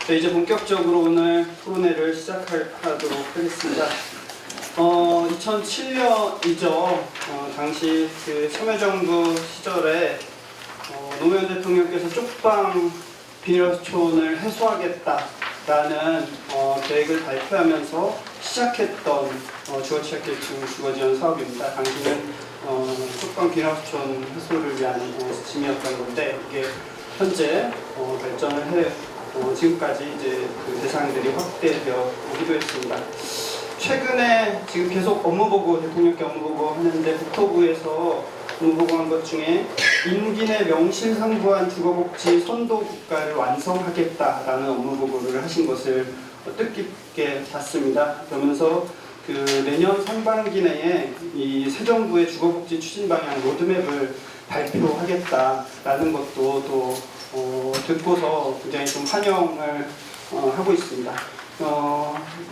네, 이제 본격적으로 오늘 토론회를 시작하도록 하겠습니다. 2007년이죠. 당시 그 참여정부 시절에 노무현 대통령께서 쪽방 비닐하우스촌을 해소하겠다라는 계획을 발표하면서 시작했던 주거취약계층 주거지원 사업입니다. 당시는 쪽방 비닐하우스촌 해소를 위한 지침이었던 건데 이게 현재 발전을 해 지금까지 이제 그 대상들이 확대되어 오기도 했습니다. 최근에 지금 계속 업무보고, 대통령께 업무보고 하는데 국토부에서 업무보고한 것 중에 임기 내 명실상부한 주거복지 선도국가를 완성하겠다라는 업무보고를 하신 것을 뜻깊게 봤습니다. 그러면서 그 내년 상반기 내에 이 새 정부의 주거복지 추진 방향 로드맵을 발표하겠다라는 것도 또 듣고서 굉장히 좀 환영을 하고 있습니다.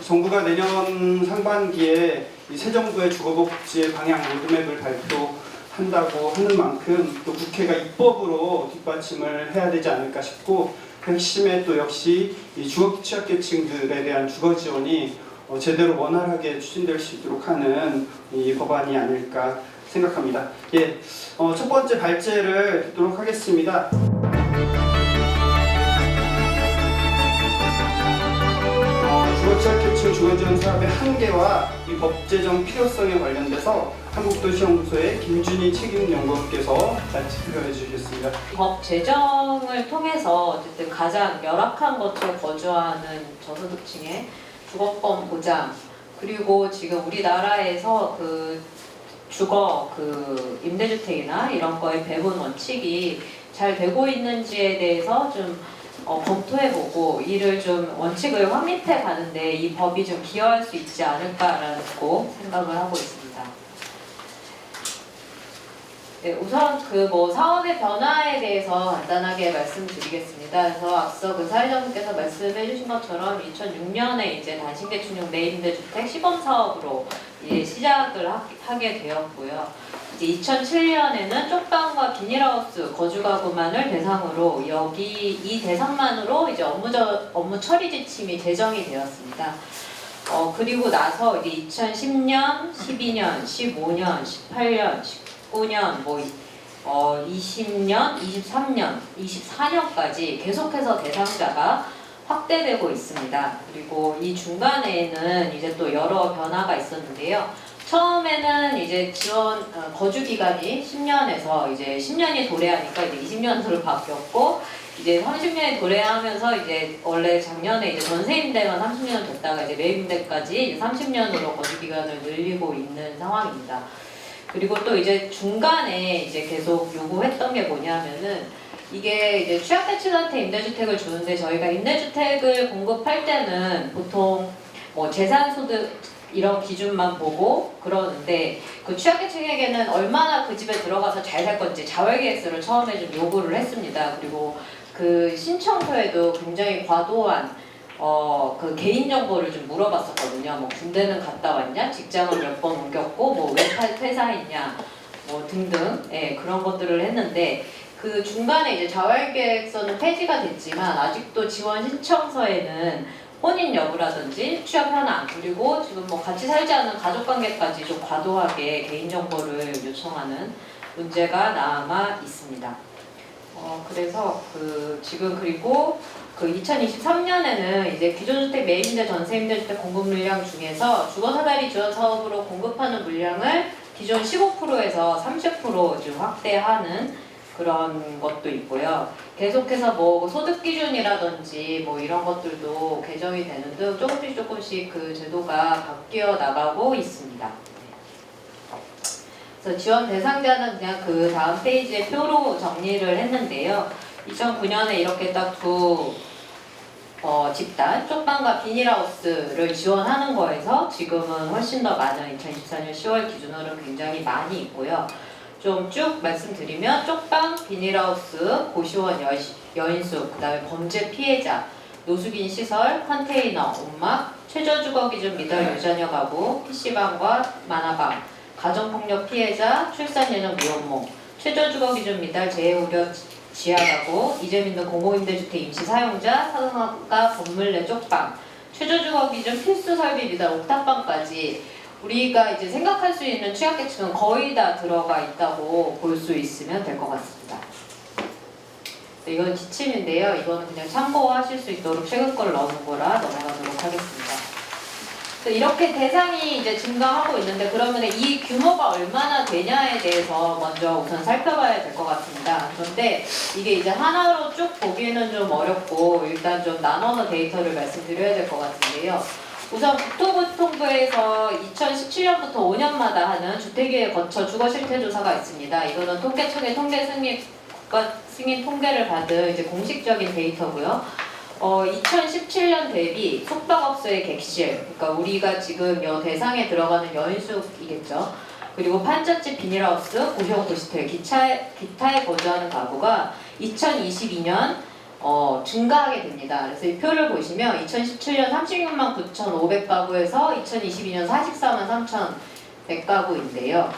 정부가 내년 상반기에 이 새 정부의 주거복지의 방향 로드맵을 발표한다고 하는 만큼 또 국회가 입법으로 뒷받침을 해야 되지 않을까 싶고 그 핵심에 또 역시 이 주거 취약계층들에 대한 주거 지원이 제대로 원활하게 추진될 수 있도록 하는 이 법안이 아닐까 생각합니다. 예, 첫 번째 발제를 듣도록 하겠습니다. 주거취약계층 주거지원 사업의 한계와 이 법 제정 필요성에 관련돼서 한국도시연구소의 김준희 책임연구원께서 발표해 주시겠습니다. 법 제정을 통해서 어쨌든 가장 열악한 것에 거주하는 저소득층의 주거권 보장, 그리고 지금 우리나라에서 그 주거 임대주택이나 이런 거의 배분 원칙이 잘 되고 있는지에 대해서 좀 검토해보고 이를 좀 원칙을 확립해 가는데 이 법이 좀 기여할 수 있지 않을까라고 생각을 하고 있습니다. 네, 우선 사업의 변화에 대해서 간단하게 말씀드리겠습니다. 그래서 앞서 사회자분께서 말씀해주신 것처럼 2006년에 이제 단신대출용 내임대주택 시범 사업으로 이제 시작을 하게 되었고요. 이제 2007년에는 쪽방과 비닐하우스 거주가구만을 대상으로 이 대상만으로 이제 업무 처리 지침이 제정이 되었습니다. 그리고 나서 이제 2010년, 12년, 15년, 18년, 19년, 20년, 23년, 24년까지 계속해서 대상자가 확대되고 있습니다. 그리고 이 중간에는 이제 또 여러 변화가 있었는데요. 처음에는 이제 지원 거주 기간이 10년에서 이제 10년이 도래하니까 이제 20년으로 바뀌었고 이제 30년이 도래하면서 이제 원래 작년에 이제 전세임대만 30년 됐다가 이제 매입임대까지 이제 30년으로 거주 기간을 늘리고 있는 상황입니다. 그리고 또 이제 중간에 이제 계속 요구했던 게 뭐냐면은 이게 이제 취약계층한테 임대주택을 주는데 저희가 임대주택을 공급할 때는 보통 재산소득 이런 기준만 보고 그러는데 그 취약계층에게는 얼마나 그 집에 들어가서 잘 살 건지 자활계획서를 처음에 좀 요구를 했습니다. 그리고 그 신청서에도 굉장히 과도한 그 개인정보를 좀 물어봤었거든요. 군대는 갔다 왔냐, 직장을 몇 번 옮겼고, 왜 퇴사했냐, 등등, 그런 것들을 했는데, 그 중간에 이제 자활계획서는 폐지가 됐지만, 아직도 지원 신청서에는 혼인 여부라든지 취업 현황, 그리고 지금 같이 살지 않는 가족관계까지 좀 과도하게 개인정보를 요청하는 문제가 남아 있습니다. 그래서 지금 그리고 2023년에는 이제 기존주택 매입임대 전세임대주택 공급 물량 중에서 주거사다리 지원 사업으로 공급하는 물량을 기존 15%에서 30% 지금 확대하는 그런 것도 있고요. 계속해서 소득 기준이라든지 이런 것들도 개정이 되는 등 조금씩 그 제도가 바뀌어 나가고 있습니다. 그래서 지원 대상자는 그냥 그 다음 페이지에 표로 정리를 했는데요. 2009년에 이렇게 딱 두 집단, 쪽방과 비닐하우스를 지원하는 거에서 지금은 훨씬 더 많은 2024년 10월 기준으로 굉장히 많이 있고요. 좀 쭉 말씀드리면 쪽방, 비닐하우스, 고시원 여인수, 그 다음에 범죄 피해자, 노숙인 시설, 컨테이너, 온막, 최저주거 기준 미달 유자녀 가구, PC방과 만화방, 가정폭력 피해자, 출산 예정 미혼모, 최저주거 기준 미달 재해 우려 지하가구, 이재민등 공공임대주택 임시사용자, 상가 건물 내 쪽방, 최저주거 기준 필수 설비 비단 옥탑방까지 우리가 이제 생각할 수 있는 취약계층은 거의 다 들어가 있다고 볼 수 있으면 될 것 같습니다. 이건 지침인데요. 이거는 그냥 참고하실 수 있도록 최근 거를 넣은 거라 넘어가도록 하겠습니다. 이렇게 대상이 이제 증가하고 있는데 그러면 이 규모가 얼마나 되냐에 대해서 먼저 우선 살펴봐야 될 것 같습니다. 그런데 이게 이제 하나로 쭉 보기에는 좀 어렵고 일단 좀 나눠서 데이터를 말씀드려야 될 것 같은데요. 우선 국토교통부에서 2017년부터 5년마다 하는 주택에 거쳐 주거 실태 조사가 있습니다. 이거는 통계청의 통계 승인 통계를 받은 이제 공식적인 데이터고요. 2017년 대비 숙박업소의 객실, 그러니까 우리가 지금 여 대상에 들어가는 여인숙이겠죠. 그리고 판잣집, 비닐하우스, 고시원 도시텔, 기타에 거주하는 가구가 2022년 증가하게 됩니다. 그래서 이 표를 보시면 2017년 36만 9,500가구에서 2022년 44만 3,100가구인데요.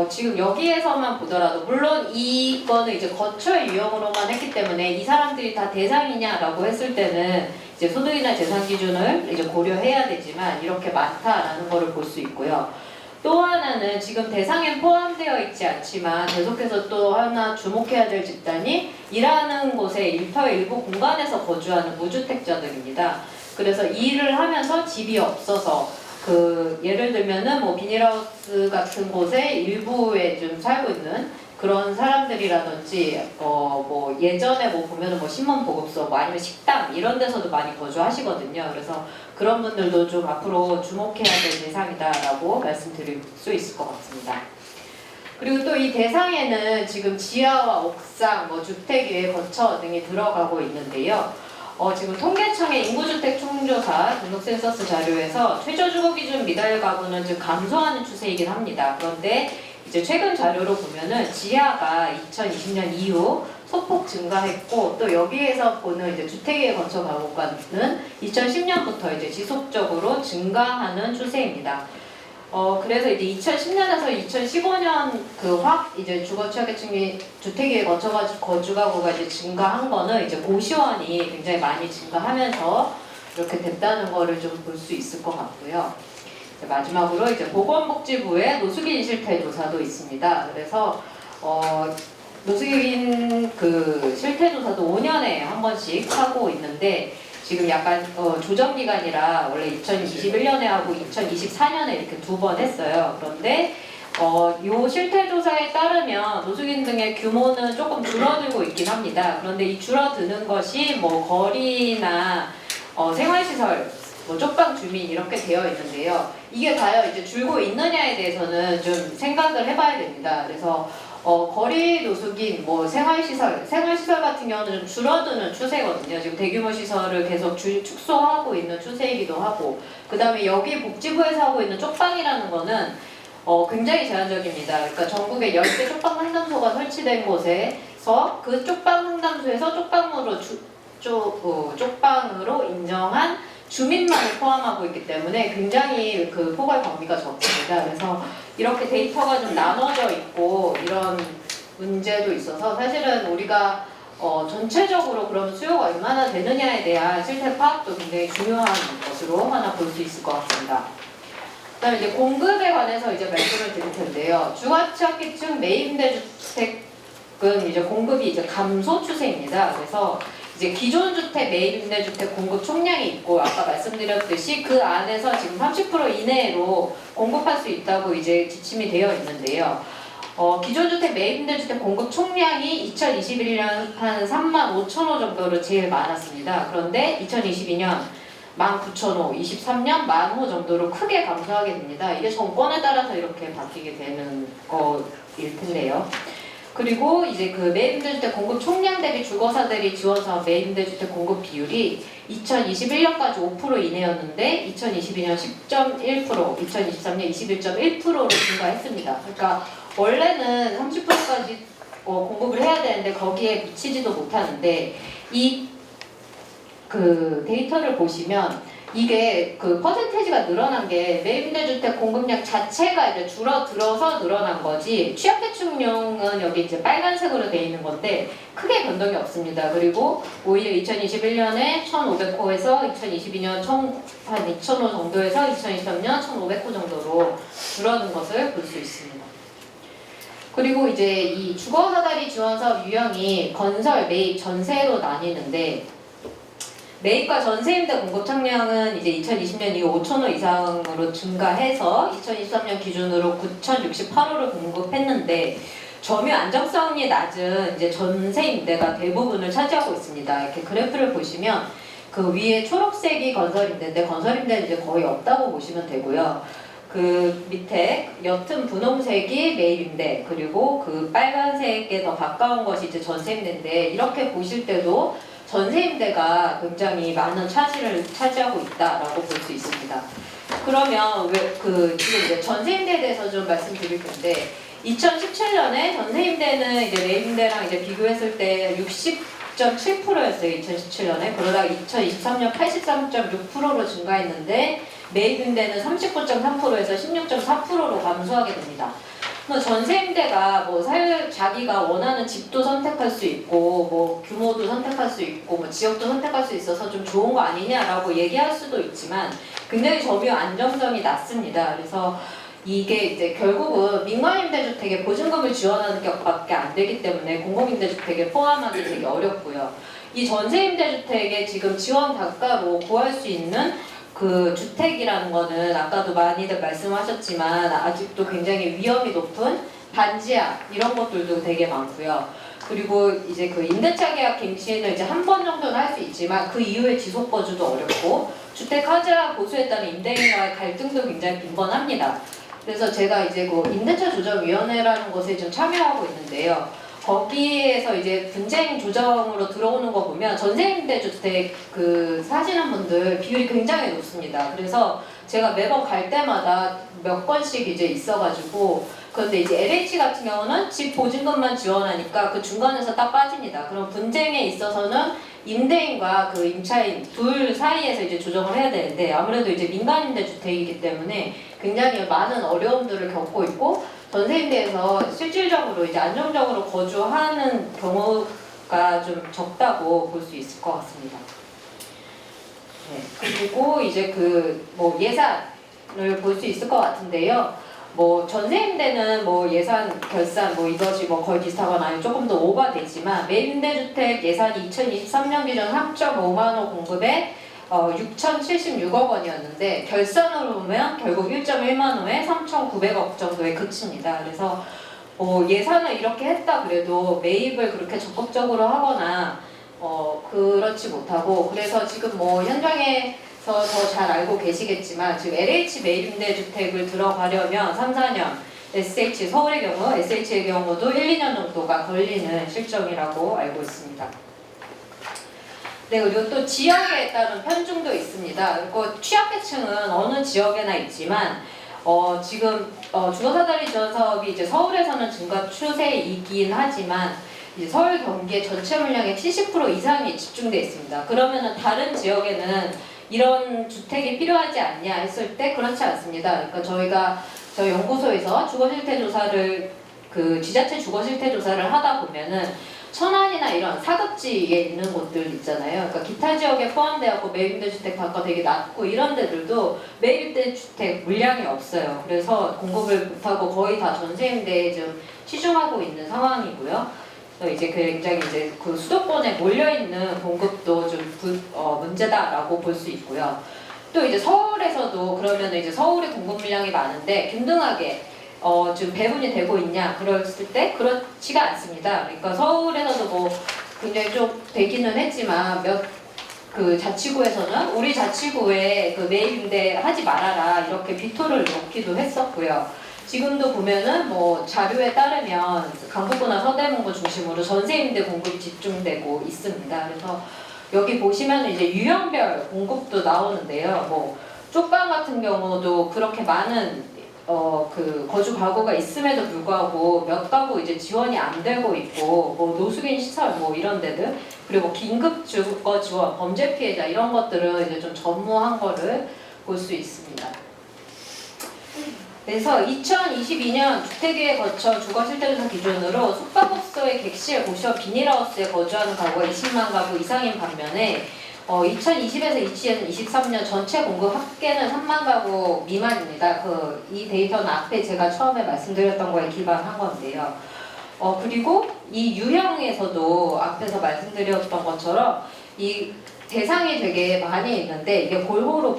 지금 여기에서만 보더라도 물론 이거는 이제 거처의 유형으로만 했기 때문에 이 사람들이 다 대상이냐라고 했을 때는 이제 소득이나 재산 기준을 이제 고려해야 되지만 이렇게 많다라는 거를 볼 수 있고요. 또 하나는 지금 대상에 포함되어 있지 않지만 계속해서 또 하나 주목해야 될 집단이 일하는 곳에 일부 공간에서 거주하는 무주택자들입니다. 그래서 일을 하면서 집이 없어서 예를 들면은 뭐 비닐하우스 같은 곳에 일부에 좀 살고 있는 그런 사람들이라든지 뭐 예전에 뭐 보면은 뭐 신문 보급소 뭐 아니면 식당 이런 데서도 많이 거주하시거든요. 그래서 그런 분들도 좀 앞으로 주목해야 될 대상이다라고 말씀드릴 수 있을 것 같습니다. 그리고 또 이 대상에는 지금 지하와 옥상, 뭐 주택의 거처 등이 들어가고 있는데요. 지금 통계청의 인구주택 총조사 등록 센서스 자료에서 최저주거 기준 미달 가구는 지금 감소하는 추세이긴 합니다. 그런데 이제 최근 자료로 보면은 지하가 2020년 이후 소폭 증가했고 또 여기에서 보는 이제 주택에 거쳐 가구가는 2010년부터 이제 지속적으로 증가하는 추세입니다. 그래서 이제 2010년에서 2015년 이제 주거 취약계층이 주택에 거쳐가지고 거주가구가 이제 증가한 거는 이제 고시원이 굉장히 많이 증가하면서 이렇게 됐다는 거를 좀 볼 수 있을 것 같고요. 마지막으로 이제 보건복지부의 노숙인 실태 조사도 있습니다. 그래서 노숙인 실태 조사도 5년에 한 번씩 하고 있는데 지금 약간 조정 기간이라 원래 2021년에 하고 2024년에 이렇게 2번 했어요. 그런데 요 실태 조사에 따르면 노숙인 등의 규모는 조금 줄어들고 있긴 합니다. 그런데 이 줄어드는 것이 뭐 거리나 생활시설, 뭐 쪽방 주민 이렇게 되어 있는데요. 이게 과연 이제 줄고 있느냐에 대해서는 좀 생각을 해봐야 됩니다. 그래서 거리 노숙인, 뭐 생활시설 같은 경우는 좀 줄어드는 추세거든요. 지금 대규모 시설을 계속 축소하고 있는 추세이기도 하고, 그 다음에 여기 복지부에서 하고 있는 쪽방이라는 거는 굉장히 제한적입니다. 그러니까 전국에 10개 쪽방 상담소가 설치된 곳에서 그 쪽방 상담소에서 쪽방으로 인정한 주민만을 포함하고 있기 때문에 굉장히 포괄 범위가 적습니다. 그래서 이렇게 데이터가 좀 나눠져 있고 이런 문제도 있어서 사실은 우리가 전체적으로 그럼 수요가 얼마나 되느냐에 대한 실태 파악도 굉장히 중요한 것으로 하나 볼 수 있을 것 같습니다. 그다음에 이제 공급에 관해서 이제 말씀을 드릴 텐데요. 주거취약계층 매입임대주택은 이제 공급이 이제 감소 추세입니다. 그래서 이제 기존 주택, 매입임대주택 공급 총량이 있고 아까 말씀드렸듯이 그 안에서 지금 30% 이내로 공급할 수 있다고 이제 지침이 되어 있는데요. 기존 주택, 매입임대주택 공급 총량이 2021년 한 3만 5천 호 정도로 제일 많았습니다. 그런데 2022년 19,000호, 23년 10,000호 정도로 크게 감소하게 됩니다. 이게 정권에 따라서 이렇게 바뀌게 되는 거일 텐데요. 그리고 이제 매입임대주택 공급 총량 대비 주거사들이 지원사업 매입임대주택 공급 비율이 2021년까지 5% 이내였는데 2022년 10.1%, 2023년 21.1%로 증가했습니다. 그러니까 원래는 30%까지 공급을 해야 되는데 거기에 미치지도 못하는데 이 데이터를 보시면 이게 그 퍼센테이지가 늘어난 게 매입임대주택 공급량 자체가 이제 줄어들어서 늘어난 거지, 취약계층용은 여기 이제 빨간색으로 돼 있는 건데 크게 변동이 없습니다. 그리고 오히려 2021년에 1,500호에서 2022년 한 2,000호 정도에서 2023년 1,500호 정도로 줄어든 것을 볼 수 있습니다. 그리고 이제 이 주거사다리 지원사업 유형이 건설, 매입, 전세로 나뉘는데, 매입과 전세임대 공급 청량은 이제 2020년 이후 5,000호 이상으로 증가해서 2023년 기준으로 9,068호를 공급했는데, 점유 안정성이 낮은 이제 전세임대가 대부분을 차지하고 있습니다. 이렇게 그래프를 보시면 그 위에 초록색이 건설임대인데, 건설임대는 이제 거의 없다고 보시면 되고요. 그 밑에 옅은 분홍색이 매입임대, 그리고 그 빨간색에 더 가까운 것이 이제 전세임대인데, 이렇게 보실 때도 전세임대가 굉장히 많은 차지를 차지하고 있다라고 볼 수 있습니다. 그러면 왜 지금 이제 전세임대에 대해서 좀 말씀드릴 건데, 2017년에 전세임대는 이제 매입임대랑 이제 비교했을 때 60.7%였어요. 2017년에. 그러다가 2023년 83.6%로 증가했는데, 매입임대는 39.3%에서 16.4%로 감소하게 됩니다. 전세임대가 자기가 원하는 집도 선택할 수 있고, 규모도 선택할 수 있고, 지역도 선택할 수 있어서 좀 좋은 거 아니냐라고 얘기할 수도 있지만, 굉장히 점유 안정성이 낮습니다. 그래서 이게 이제 결국은 민간임대주택에 보증금을 지원하는 것밖에 안 되기 때문에 공공임대주택에 포함하기 되게 어렵고요. 이 전세임대주택에 지금 지원 단가로 구할 수 있는 그 주택이라는 거는 아까도 많이들 말씀하셨지만 아직도 굉장히 위험이 높은 반지하 이런 것들도 되게 많고요. 그리고 이제 그 임대차 계약 갱신을 이제 한 번 정도는 할 수 있지만 그 이후에 지속 거주도 어렵고, 주택 하자 보수에 따른 임대인과의 갈등도 굉장히 빈번합니다. 그래서 제가 이제 그 임대차 조정위원회라는 곳에 좀 참여하고 있는데요. 거기에서 이제 분쟁 조정으로 들어오는 거 보면 전세임대주택 사시는 분들 비율이 굉장히 높습니다. 그래서 제가 매번 갈 때마다 몇 건씩 이제 있어가지고, 그런데 이제 LH 같은 경우는 집 보증금만 지원하니까 그 중간에서 딱 빠집니다. 그럼 분쟁에 있어서는 임대인과 그 임차인 둘 사이에서 이제 조정을 해야 되는데, 아무래도 이제 민간임대주택이기 때문에 굉장히 많은 어려움들을 겪고 있고, 전세임대에서 실질적으로 이제 안정적으로 거주하는 경우가 좀 적다고 볼 수 있을 것 같습니다. 네, 그리고 이제 예산을 볼 수 있을 것 같은데요. 전세임대는 예산 결산 이것이 거의 비슷하거나 아니면 조금 더 오버되지만, 매입임대주택 예산이 2023년 기준 3.5만 호 공급에 6,076억 원이었는데, 결산으로 보면 결국 1.1만 호에 3,900억 정도에 그칩니다. 그래서 예산을 이렇게 했다 그래도 매입을 그렇게 적극적으로 하거나 그렇지 못하고, 그래서 지금 현장에서 더 잘 알고 계시겠지만 지금 LH 매입임대주택을 들어가려면 3, 4년, SH 서울의 경우, SH의 경우도 1, 2년 정도가 걸리는 실정이라고 알고 있습니다. 네, 그리고 또 지역에 따른 편중도 있습니다. 그리고 취약계층은 어느 지역에나 있지만 지금 주거사다리 지원 사업이 이제 서울에서는 증가 추세이긴 하지만 이제 서울 경기의 전체 물량의 70% 이상이 집중돼 있습니다. 그러면은 다른 지역에는 이런 주택이 필요하지 않냐 했을 때 그렇지 않습니다. 그러니까 저희 연구소에서 주거실태 조사를 지자체 주거실태 조사를 하다 보면은 천안이나 이런 사급지에 있는 곳들 있잖아요. 그러니까 기타 지역에 포함되었고 매입임대주택 단가 되게 낮고 이런 데들도 매입임대주택 물량이 없어요. 그래서 공급을 못하고 거의 다 전세임대에 좀 치중하고 있는 상황이고요. 이제 굉장히 이제 수도권에 몰려 있는 공급도 좀 문제다라고 볼 수 있고요. 또 이제 서울에서도 그러면 이제 서울의 공급 물량이 많은데 균등하게 지금 배분이 되고 있냐 그랬을 때 그렇지가 않습니다. 그러니까 서울에서도 굉장히 좀 되기는 했지만 자치구에서는 우리 자치구에 매입임대 하지 말아라 이렇게 비토를 놓기도 했었고요. 지금도 보면은 자료에 따르면 강북구나 서대문구 중심으로 전세임대 공급이 집중되고 있습니다. 그래서 여기 보시면 이제 유형별 공급도 나오는데요. 쪽방 같은 경우도 그렇게 많은 그 거주 가구가 있음에도 불구하고 몇 가구 이제 지원이 안 되고 있고 뭐 노숙인 시설 뭐 이런 데들 그리고 긴급 주거 지원, 범죄 피해자 이런 것들은 이제 좀 전무한 거를 볼 수 있습니다. 그래서 2022년 주택에 거쳐 주거 실태조사 기준으로 숙박업소의 객실, 고시원, 비닐하우스에 거주하는 가구가 20만 가구 이상인 반면에 2020에서 23년 전체 공급 합계는 3만 가구 미만입니다. 이 데이터는 앞에 제가 처음에 말씀드렸던 거에 기반한 건데요. 그리고 이 유형에서도 앞에서 말씀드렸던 것처럼 이 대상이 되게 많이 있는데 이게 골고루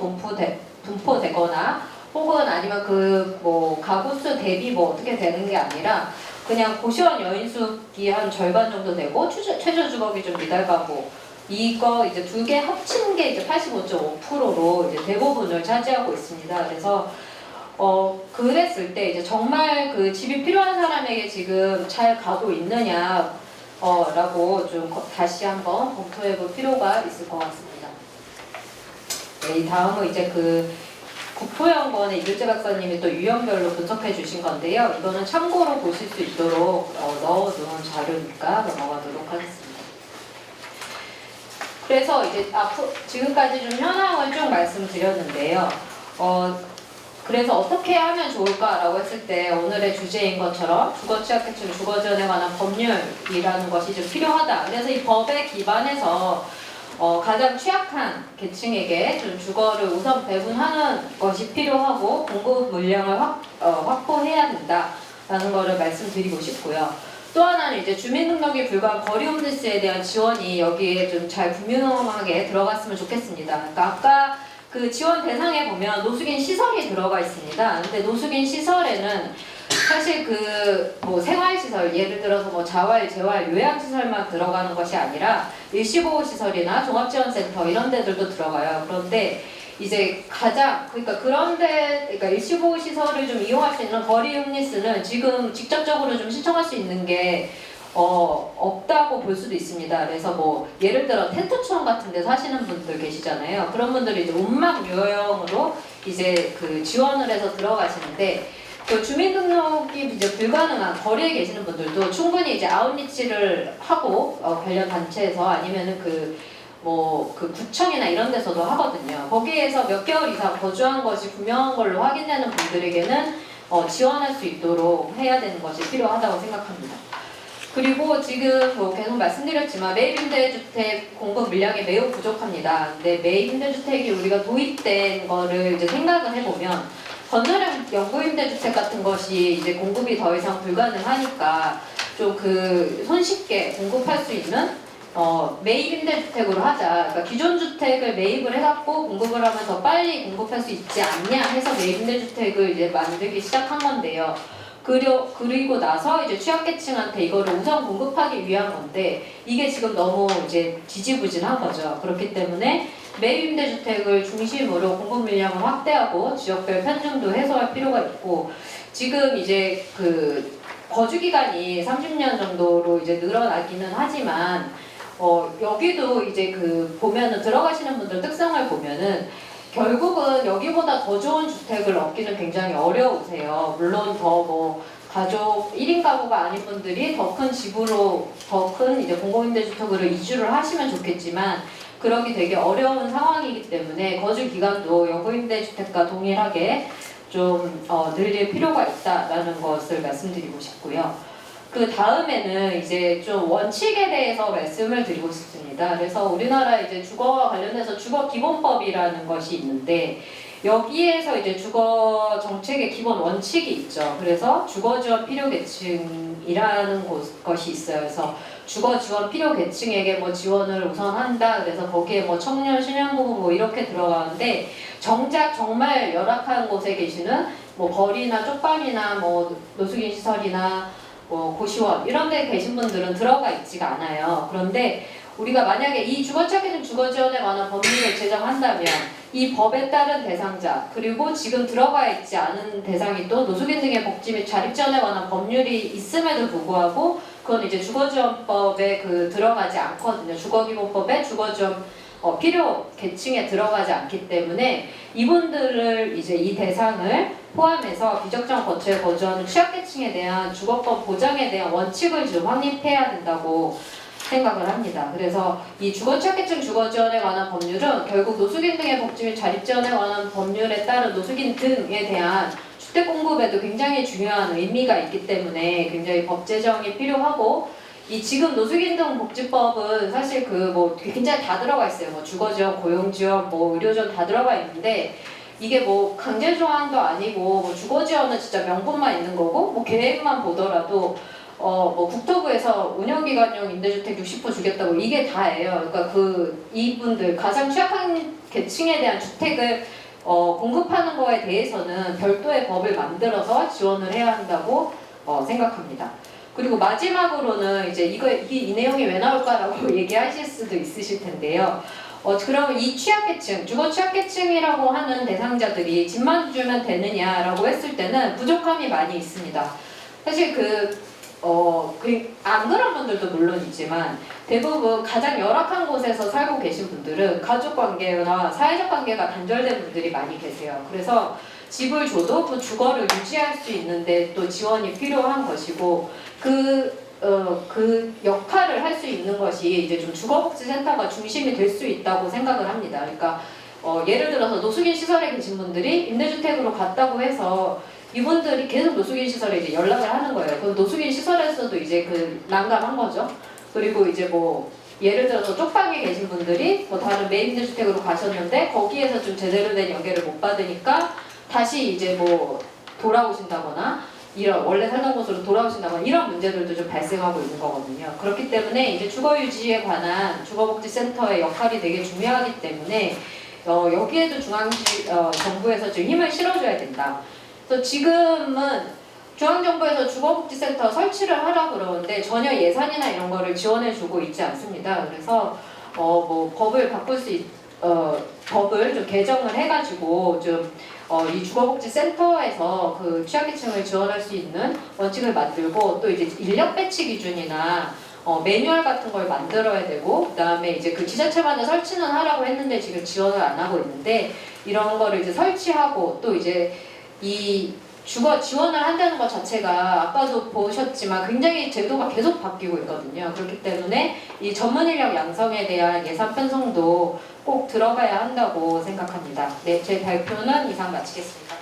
분포되거나 혹은 아니면 그 뭐 가구 수 대비 뭐 어떻게 되는 게 아니라 그냥 고시원 여인숙이 한 절반 정도 되고 최저 주거비 좀 미달가구 이거 이제 두 개 합친 게 이제 85.5%로 이제 대부분을 차지하고 있습니다. 그래서 그랬을 때 이제 정말 그 집이 필요한 사람에게 지금 잘 가고 있느냐 라고 좀 다시 한번 검토해 볼 필요가 있을 것 같습니다. 네, 이 다음은 이제 그 국토연구원의 이글재 박사님이 또 유형별로 분석해 주신 건데요. 이거는 참고로 보실 수 있도록 넣어놓은 자료니까 넘어가도록 하겠습니다. 그래서 이제 지금까지 좀 현황을 쭉 말씀드렸는데요. 그래서 어떻게 하면 좋을까라고 했을 때 오늘의 주제인 것처럼 주거 취약계층 주거 지원에 관한 법률이라는 것이 좀 필요하다. 그래서 이 법에 기반해서 가장 취약한 계층에게 좀 주거를 우선 배분하는 것이 필요하고 공급 물량을 확보해야 된다라는 것을 말씀드리고 싶고요. 또 하나는 이제 주민등록이 불가한 거리 홈리스에 대한 지원이 여기에 좀 잘 분명하게 들어갔으면 좋겠습니다. 그러니까 아까 그 지원 대상에 보면 노숙인 시설이 들어가 있습니다. 근데 노숙인 시설에는 사실 그 뭐 생활시설 예를 들어서 뭐 자활, 재활, 요양시설만 들어가는 것이 아니라 일시보호시설이나 종합지원센터 이런 데들도 들어가요. 그런데 이제 그러니까 그러니까 일시보호시설을 좀 이용할 수 있는 거리 홈리스는 지금 직접적으로 좀 신청할 수 있는 게 없다고 볼 수도 있습니다. 그래서 뭐 예를 들어 텐트촌 같은 데 사시는 분들 계시잖아요. 그런 분들이 이제 운막 요형으로 이제 그 지원을 해서 들어가시는데 그 주민등록이 이제 불가능한 거리에 계시는 분들도 충분히 이제 아웃리치를 하고 관련 단체에서 아니면은 그 구청이나 이런 데서도 하거든요. 거기에서 몇 개월 이상 거주한 것이 분명한 걸로 확인되는 분들에게는 지원할 수 있도록 해야 되는 것이 필요하다고 생각합니다. 그리고 지금 뭐 계속 말씀드렸지만 매입임대주택 공급 물량이 매우 부족합니다. 근데 매입임대주택이 우리가 도입된 거를 이제 생각을 해보면 건설형 영구임대주택 같은 것이 이제 공급이 더 이상 불가능하니까 좀 그 손쉽게 공급할 수 있는 매입임대주택으로 하자. 그러니까 기존 주택을 매입을 해갖고 공급을 하면 더 빨리 공급할 수 있지 않냐 해서 매입임대주택을 이제 만들기 시작한 건데요. 그리고 나서 이제 취약계층한테 이거를 우선 공급하기 위한 건데 이게 지금 너무 이제 지지부진한 거죠. 그렇기 때문에 매입임대주택을 중심으로 공급 물량을 확대하고 지역별 편중도 해소할 필요가 있고 지금 이제 그 거주 기간이 30년 정도로 이제 늘어나기는 하지만 여기도 이제 그 보면은 들어가시는 분들 특성을 보면은 결국은 여기보다 더 좋은 주택을 얻기는 굉장히 어려우세요. 물론 더 뭐 가족 1인 가구가 아닌 분들이 더 큰 집으로 더 큰 이제 공공임대주택으로 이주를 하시면 좋겠지만 그러기 되게 어려운 상황이기 때문에 거주 기간도 영구임대주택과 동일하게 좀 늘릴 필요가 있다라는 것을 말씀드리고 싶고요. 그 다음에는 이제 좀 원칙에 대해서 말씀을 드리고 싶습니다. 그래서 우리나라 이제 주거와 관련해서 주거기본법이라는 것이 있는데 여기에서 이제 주거 정책의 기본 원칙이 있죠. 그래서 주거지원 필요계층이라는 것이 있어요. 그래서 주거지원 필요계층에게 뭐 지원을 우선한다. 그래서 거기에 뭐 청년, 신혼부부 뭐 이렇게 들어가는데 정작 정말 열악한 곳에 계시는 뭐 거리나 쪽방이나 뭐 노숙인 시설이나 뭐 고시원 이런 데 계신 분들은 들어가 있지가 않아요. 그런데 우리가 만약에 이 주거취약계층 주거지원에 관한 법률을 제정한다면 이 법에 따른 대상자 그리고 지금 들어가 있지 않은 대상이 또 노숙인 등의 복지 및 자립지원에 관한 법률이 있음에도 불구하고 그건 이제 주거지원법에 들어가지 않거든요. 주거기본법에 주거지원 필요 계층에 들어가지 않기 때문에 이분들을 이제 이 대상을 포함해서 비적정 거처에 거주하는 취약계층에 대한 주거권 보장에 대한 원칙을 좀 확립해야 된다고 생각을 합니다. 그래서 이 취약계층 주거 지원에 관한 법률은 결국 노숙인 등의 복지 및 자립 지원에 관한 법률에 따른 노숙인 등에 대한 주택 공급에도 굉장히 중요한 의미가 있기 때문에 굉장히 법 제정이 필요하고, 이 지금 노숙인 등 복지법은 사실 그 뭐 굉장히 다 들어가 있어요. 뭐 주거 지원, 고용 지원, 뭐 의료 지원 다 들어가 있는데, 이게 뭐 강제 조항도 아니고 뭐 주거 지원은 진짜 명분만 있는 거고, 뭐 계획만 보더라도 뭐 국토부에서 운영기관용 임대주택 60% 주겠다고 이게 다예요. 그러니까 이분들 가장 취약한 계층에 대한 주택을 공급하는 거에 대해서는 별도의 법을 만들어서 지원을 해야 한다고 생각합니다. 그리고 마지막으로는 이제 이 내용이 왜 나올까라고 얘기하실 수도 있으실 텐데요. 그럼 이 취약계층, 주거 취약계층이라고 하는 대상자들이 집만 주면 되느냐라고 했을 때는 부족함이 많이 있습니다. 사실 안 그런 분들도 물론 있지만 대부분 가장 열악한 곳에서 살고 계신 분들은 가족 관계나 사회적 관계가 단절된 분들이 많이 계세요. 그래서 집을 줘도 그 주거를 유지할 수 있는데 또 지원이 필요한 것이고, 그 역할을 할 수 있는 것이 이제 좀 주거복지센터가 중심이 될 수 있다고 생각을 합니다. 그러니까 예를 들어서 노숙인 시설에 계신 분들이 임대주택으로 갔다고 해서 이분들이 계속 노숙인 시설에 이제 연락을 하는 거예요. 그 노숙인 시설에서도 이제 난감한 거죠. 그리고 이제 뭐 예를 들어서 쪽방에 계신 분들이 뭐 다른 매입임대주택으로 가셨는데 거기에서 좀 제대로 된 연계를 못 받으니까 다시 이제 뭐 돌아오신다거나 원래 살던 곳으로 돌아오신다거나 이런 문제들도 좀 발생하고 있는 거거든요. 그렇기 때문에 이제 주거 유지에 관한 주거복지센터의 역할이 되게 중요하기 때문에 여기에도 정부에서 좀 힘을 실어줘야 된다. 그래서 지금은 중앙정부에서 주거복지센터 설치를 하라고 그러는데 전혀 예산이나 이런 거를 지원해주고 있지 않습니다. 그래서 뭐 법을 법을 좀 개정을 해가지고 이 주거복지센터에서 그 취약계층을 지원할 수 있는 원칙을 만들고, 또 이제 인력 배치 기준이나 매뉴얼 같은 걸 만들어야 되고, 그다음에 이제 그 지자체마다 설치는 하라고 했는데 지금 지원을 안 하고 있는데, 이런 거를 이제 설치하고, 또 이제 이 주거 지원을 한다는 것 자체가 아까도 보셨지만 굉장히 제도가 계속 바뀌고 있거든요. 그렇기 때문에 이 전문 인력 양성에 대한 예산 편성도 꼭 들어가야 한다고 생각합니다. 네, 제 발표는 이상 마치겠습니다.